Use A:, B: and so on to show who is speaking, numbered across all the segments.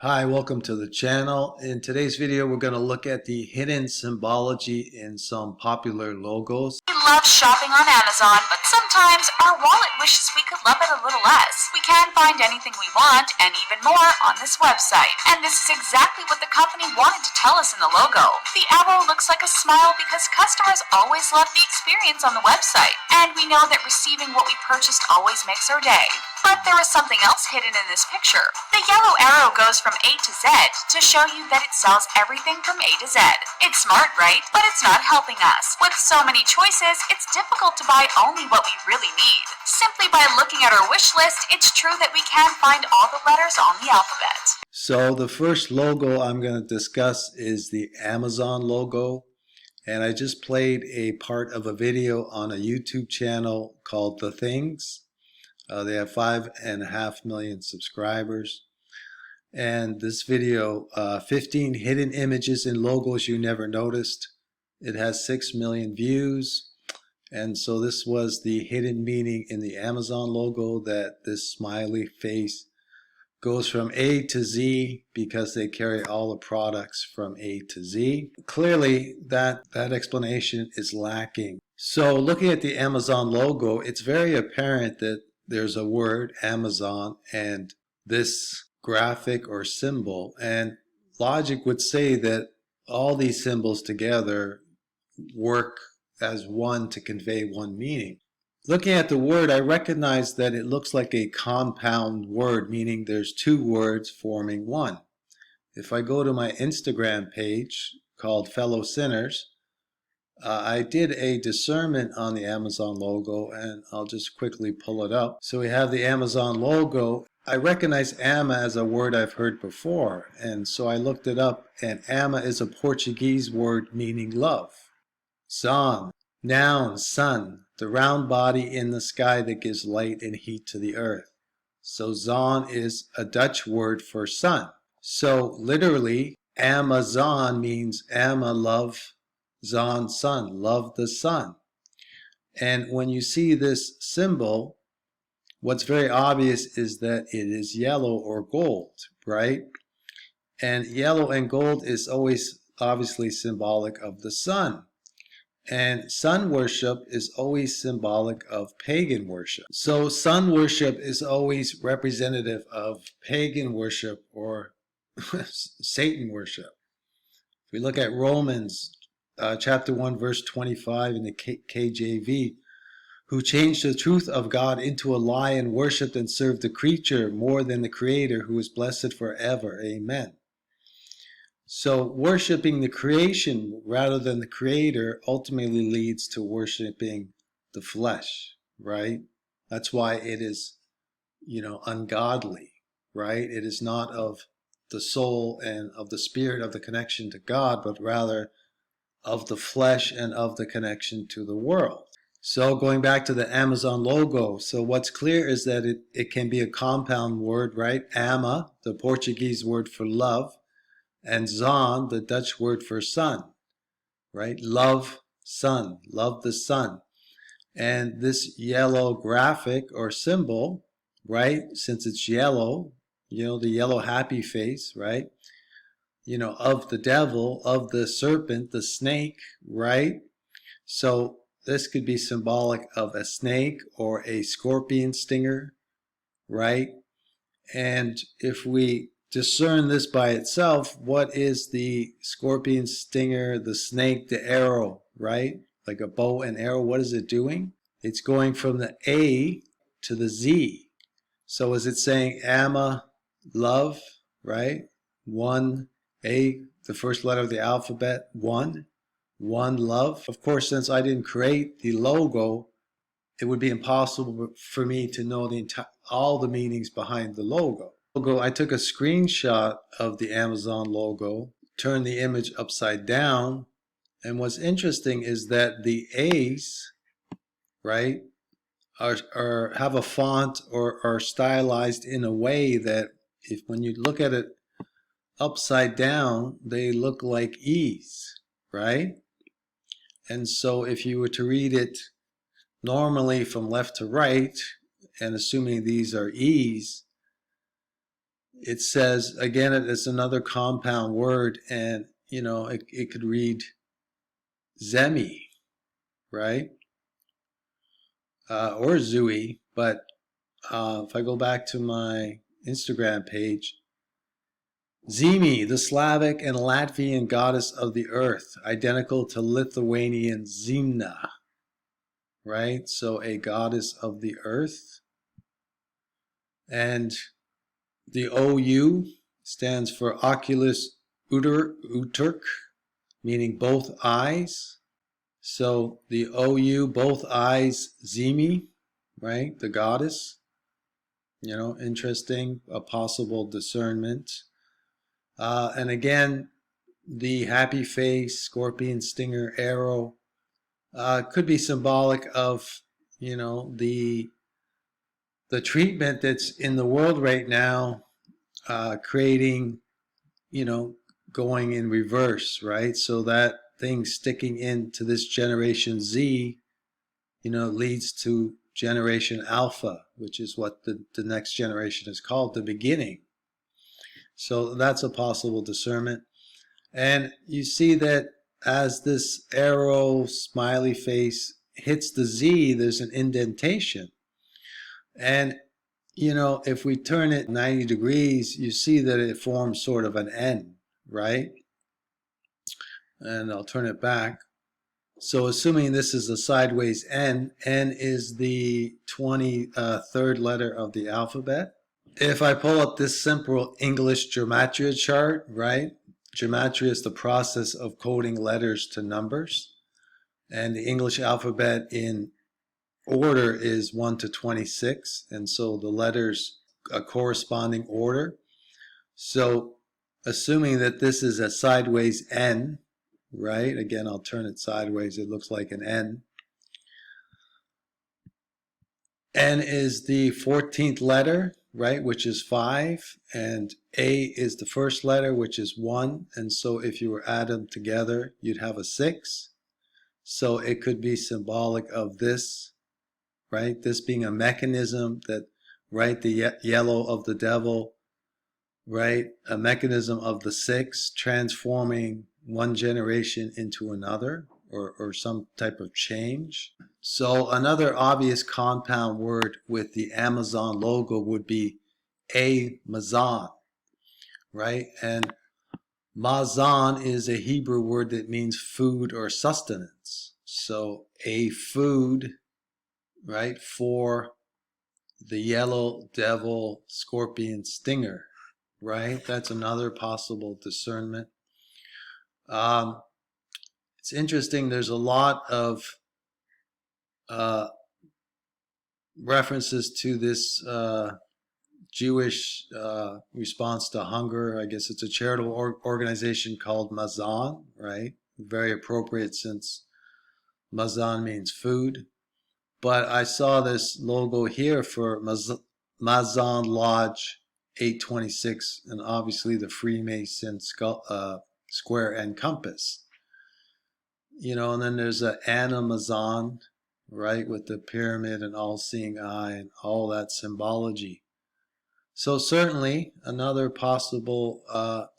A: Hi, welcome to the channel. In today's video, we're going to look at the hidden symbology in some popular logos.
B: We love shopping on Amazon, but sometimes our wallet wishes we could love it a little less. We can find anything we want and even more on this website. And this is exactly what the company wanted to tell us in the logo. The arrow looks like a smile because customers always love the experience on the website. And we know that receiving what we purchased always makes our day. But there is something else hidden in this picture. The yellow arrow goes from A to Z to show you that it sells everything from A to Z. It's smart, right? But it's not helping us. With so many choices, it's difficult to buy only what we really need. Simply by looking at our wish list, it's true that we can find all the letters on the alphabet.
A: So the first logo I'm going to discuss is the Amazon logo. And I just played a part of a video on a YouTube channel called The Things. They have 5.5 million subscribers. And this video, 15 hidden images and logos you never noticed. It has 6 million views. And so this was the hidden meaning in the Amazon logo, that this smiley face goes from A to Z because they carry all the products from A to Z. Clearly, that explanation is lacking. So looking at the Amazon logo, it's very apparent that there's a word, Amazon, and this graphic or symbol. And logic would say that all these symbols together work as one to convey one meaning. Looking at the word, I recognize that it looks like a compound word, meaning there's two words forming one. If I go to my Instagram page called Fellow Sinners, I did a discernment on the Amazon logo, and I'll just quickly pull it up. So we have the Amazon logo. I recognize ama as a word I've heard before, and so I looked it up, and ama is a Portuguese word meaning love. Zon, noun, sun, the round body in the sky that gives light and heat to the earth. So zon is a Dutch word for sun. So literally, Amazon means ama, love, zon, sun, love the sun. And when you see this symbol, what's very obvious is that it is yellow or gold, right? And yellow and gold is always obviously symbolic of the sun. And sun worship is always symbolic of pagan worship. So sun worship is always representative of pagan worship or Satan worship. If we look at Romans chapter 1 verse 25 in the KJV, who changed the truth of God into a lie and worshipped and served the creature more than the Creator, who is blessed forever. Amen. So worshiping the creation rather than the Creator ultimately leads to worshiping the flesh, right? That's why it is, ungodly, right? It is not of the soul and of the spirit of the connection to God, but rather of the flesh and of the connection to the world. So going back to the Amazon logo, so what's clear is that it can be a compound word, right? Ama, the Portuguese word for love, and zon, the Dutch word for sun, right? Love, sun, love the sun. And this yellow graphic or symbol, right, since it's yellow, the yellow happy face, right? Of the devil, of the serpent, the snake, right? So this could be symbolic of a snake or a scorpion stinger, right? And if we discern this by itself, what is the scorpion stinger, the snake, the arrow, right? Like a bow and arrow, what is it doing? It's going from the A to the Z. So is it saying ama, love, right? One, A, the first letter of the alphabet, one love. Of course, since I didn't create the logo, it would be impossible for me to know all the meanings behind the logo. I took a screenshot of the Amazon logo, turned the image upside down, and what's interesting is that the A's, right, have a font or are stylized in a way that when you look at it upside down, they look like E's, right? And so if you were to read it normally from left to right, and assuming these are E's, it says, again, it's another compound word, and, it could read Zemi, right? Or Zui, but if I go back to my Instagram page, Zemi, the Slavic and Latvian goddess of the earth, identical to Lithuanian Zimna, right? So a goddess of the earth. And the OU stands for Oculus Uterk, meaning both eyes. So the OU, both eyes, Zemi, right? The goddess. Interesting, a possible discernment. And again, the happy face, scorpion, stinger, arrow, could be symbolic of, the treatment that's in the world right now, creating, going in reverse, right? So that thing sticking into this generation Z, leads to generation Alpha, which is what the next generation is called, the beginning. So that's a possible discernment. And you see that as this arrow smiley face hits the Z, there's an indentation. And, if we turn it 90 degrees, you see that it forms sort of an N, right? And I'll turn it back. So assuming this is a sideways N, N is the 23rd letter of the alphabet. If I pull up this simple English gematria chart, right? Gematria is the process of coding letters to numbers. And the English alphabet in order is 1 to 26. And so the letters a corresponding order. So assuming that this is a sideways N, right? Again, I'll turn it sideways. It looks like an N. N is the 14th letter, right, which is 5, and A is the first letter, which is 1, and so if you were add them together, you'd have a 6. So it could be symbolic of this, right, this being a mechanism that, right, the yellow of the devil, right, a mechanism of the 6 transforming one generation into another, or some type of change. So another obvious compound word with the Amazon logo would be Amazon, right? And mazon is a Hebrew word that means food or sustenance. So a food, right, for the yellow devil scorpion stinger, right? That's another possible discernment. It's interesting, there's a lot of references to this Jewish response to hunger. I guess it's a charitable organization called Mazon, right? Very appropriate since Mazon means food. But I saw this logo here for Mazon Lodge 826, and obviously the Freemason square and compass. And then there's an Amazon, right, with the pyramid and all-seeing eye and all that symbology. So certainly another possible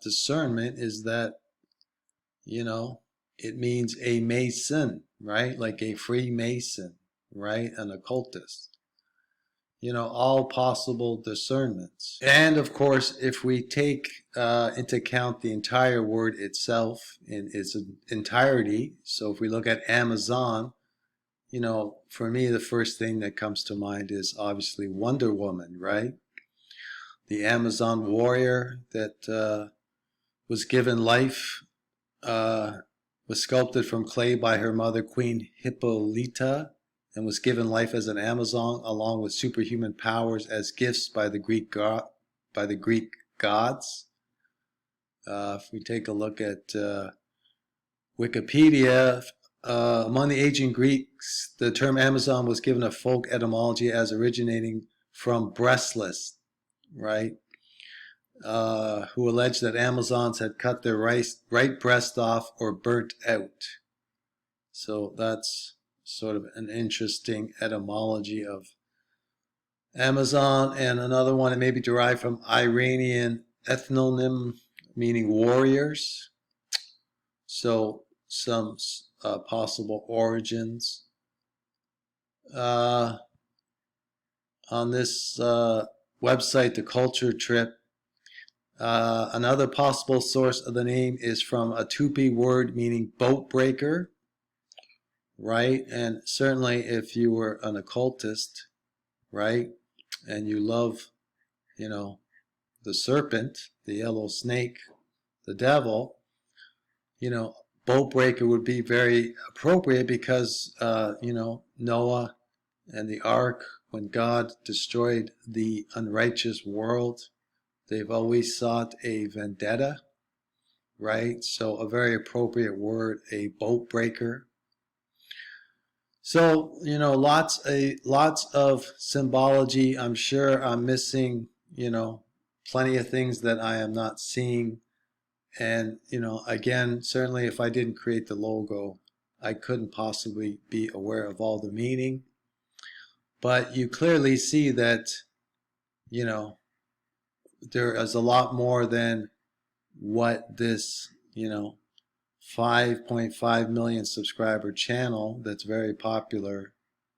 A: discernment is that, it means a mason, right, like a Freemason, right, an occultist. All possible discernments. And of course, if we take into account the entire word itself in its entirety, so if we look at Amazon, for me, the first thing that comes to mind is obviously Wonder Woman, right? The Amazon warrior that was given life, was sculpted from clay by her mother, Queen Hippolyta, and was given life as an Amazon, along with superhuman powers as gifts by the Greek gods. If we take a look at Wikipedia, among the ancient Greeks, the term Amazon was given a folk etymology as originating from breastless, right? Who alleged that Amazons had cut their right breast off or burnt out. So that's sort of an interesting etymology of Amazon, and another one, it may be derived from Iranian ethnonym, meaning warriors. So some possible origins. On this website, The Culture Trip, another possible source of the name is from a Tupi word meaning boat breaker, right? And certainly if you were an occultist, right, and you love, you know, the serpent, the yellow snake, the devil, you know, boat breaker would be very appropriate because, you know, Noah and the ark, when God destroyed the unrighteous world, they've always sought a vendetta, right? So a very appropriate word, a boat breaker. So, you know, lots of symbology. I'm sure I'm missing, you know, plenty of things that I am not seeing. And, you know, again, certainly if I didn't create the logo, I couldn't possibly be aware of all the meaning. But you clearly see that, you know, there is a lot more than what this, you know, 5.5 million subscriber channel that's very popular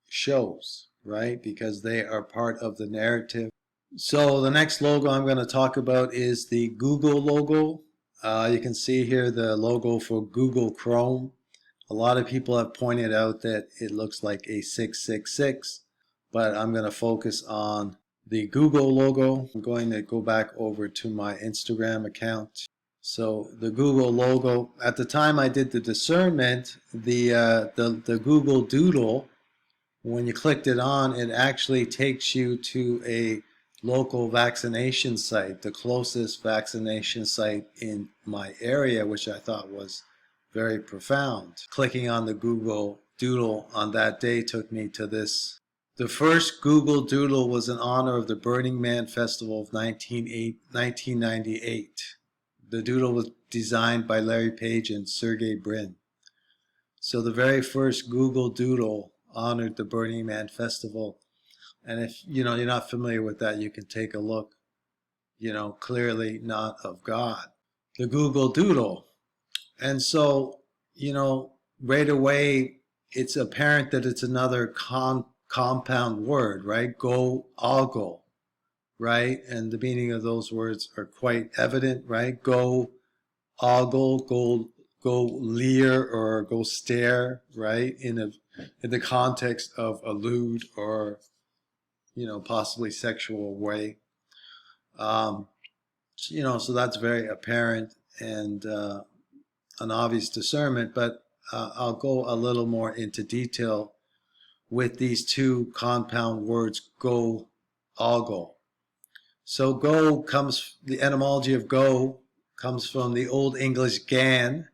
A: shows, right? Because they are part of the narrative. So the next logo I'm going to talk about is the Google logo. You can see here the logo for Google Chrome. A lot of people have pointed out that it looks like a 666, but I'm going to focus on the Google logo. I'm going to go back over to my Instagram account. So the Google logo, at the time I did the discernment, the Google Doodle, when you clicked it on, it actually takes you to a local vaccination site, the closest vaccination site in my area, which I thought was very profound. Clicking on the Google Doodle on that day took me to this. The first Google Doodle was in honor of the Burning Man Festival of 1998. The doodle was designed by Larry Page and Sergey Brin. So the very first Google Doodle honored the Burning Man Festival. And if you know you're not familiar with that, you can take a look. You know, clearly not of God. The Google Doodle. And so, you know, right away it's apparent that it's another compound word, right? Go, ogle, right? And the meaning of those words are quite evident, right? Go, ogle, go leer or go stare, right? In the context of allude or, you know, possibly sexual way. You know, so that's very apparent and an obvious discernment, but I'll go a little more into detail with these two compound words, go, ogle. So go comes, the etymology of go comes from the Old English gan,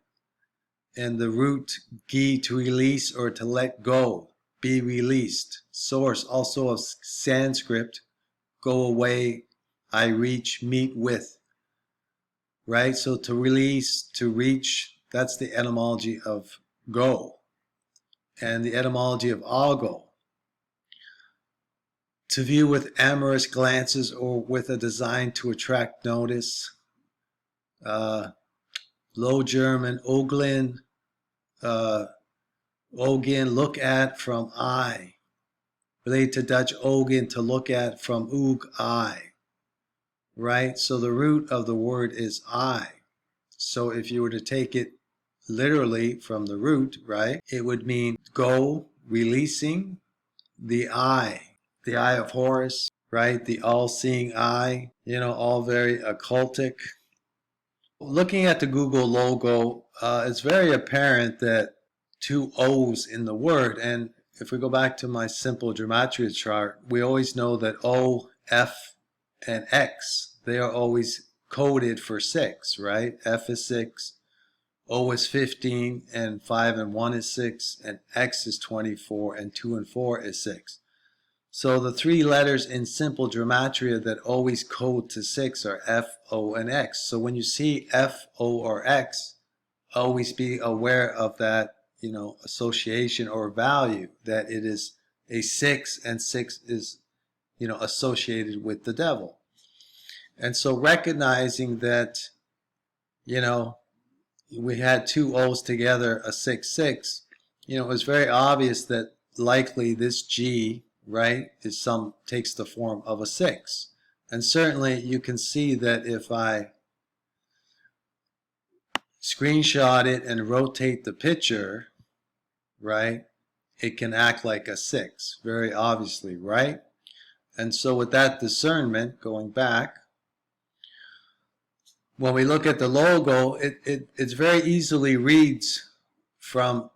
A: and the root gi, to release or to let go, be released. Source also of Sanskrit, go away, I reach, meet with, right? So to release, to reach, that's the etymology of go. And the etymology of ogle, to view with amorous glances or with a design to attract notice. Low German, oglen, ogen, look at, from eye. Related to Dutch ogen, to look at, from oog, eye. Right? So the root of the word is eye. So if you were to take it literally from the root, right, it would mean go, releasing the eye of Horus, right? The all-seeing eye, you know, all very occultic. Looking at the Google logo, it's very apparent that two O's in the word. And if we go back to my simple gematria chart, we always know that O, F, and X, they are always coded for 6, right? F is 6, O is 15, and 5 and 1 is 6, and X is 24, and 2 and 4 is 6. So the 3 letters in simple gematria that always code to 6 are F, O, and X. So when you see F, O, or X, always be aware of that, you know, association or value, that it is a 6, and 6 is associated with the devil. And so recognizing that, we had two O's together, a 6, it was very obvious that likely this G, right, takes the form of a 6. And certainly you can see that if I screenshot it and rotate the picture, right, it can act like a 6, very obviously, right? And so with that discernment, going back, when we look at the logo, it's very easily reads from,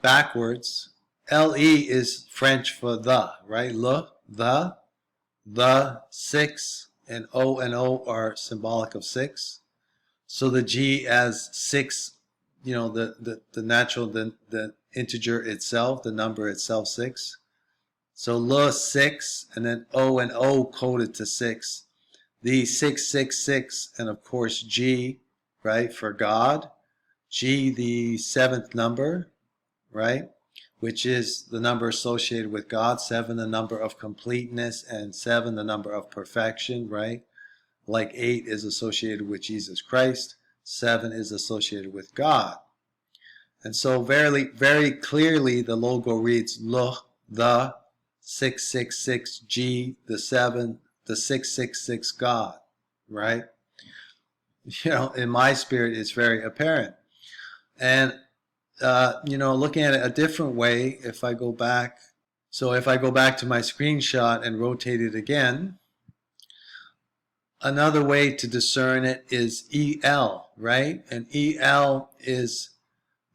A: backwards. LE is French for the, right? Le, the, 6, and O are symbolic of 6. So the G as 6, the natural, the integer itself, the number itself, 6. So le, 6, and then O coded to 6. The 666, and of course G, right, for God. G, the 7th number, right, which is the number associated with God. 7, the number of completeness, and 7, the number of perfection, right? Like 8 is associated with Jesus Christ. 7 is associated with God. And so very clearly the logo reads le, the 666, G, the 7, the 666 God, right? In my spirit, it's very apparent. And, looking at it a different way, if I go back, so if I go back to my screenshot and rotate it again, another way to discern it is EL, right? And EL is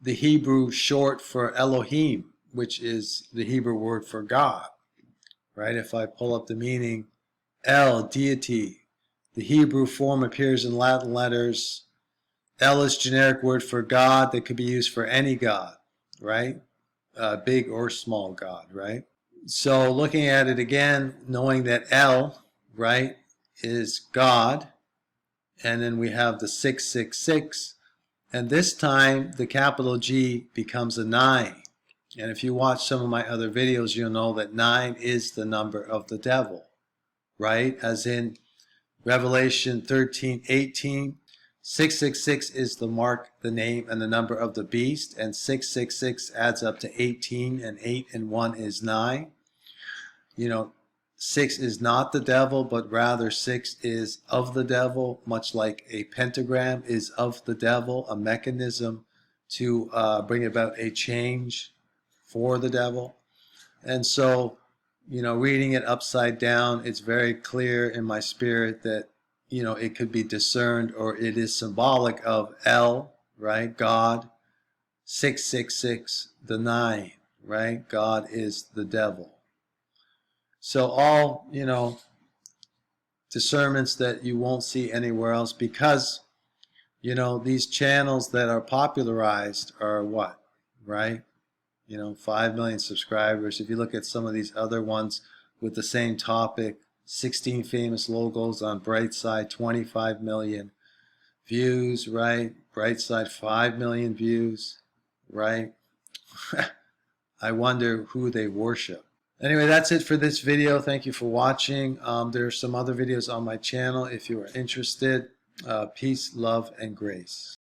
A: the Hebrew short for Elohim, which is the Hebrew word for God, right? If I pull up the meaning, El, deity. The Hebrew form appears in Latin letters. El is generic word for God that could be used for any God, right? Big or small God, right? So looking at it again, knowing that El, right, is God, and then we have the 666, and this time the capital G becomes a 9. And if you watch some of my other videos, you'll know that 9 is the number of the devil, right? As in Revelation 13:18, 666 is the mark, the name, and the number of the beast, and 666 adds up to 18, and 8 and 1 is 9. 6 is not the devil, but rather 6 is of the devil, much like a pentagram is of the devil, a mechanism to bring about a change for the devil. And so, reading it upside down, it's very clear in my spirit that, it could be discerned, or it is symbolic of El, right, God, 666, the 9, right, God is the devil. So all, discernments that you won't see anywhere else, because, these channels that are popularized are what, right? 5 million subscribers. If you look at some of these other ones with the same topic, 16 famous logos on Brightside, 25 million views, right? Brightside, 5 million views, right? I wonder who they worship. Anyway, that's it for this video. Thank you for watching. There are some other videos on my channel if you are interested. Peace, love, and grace.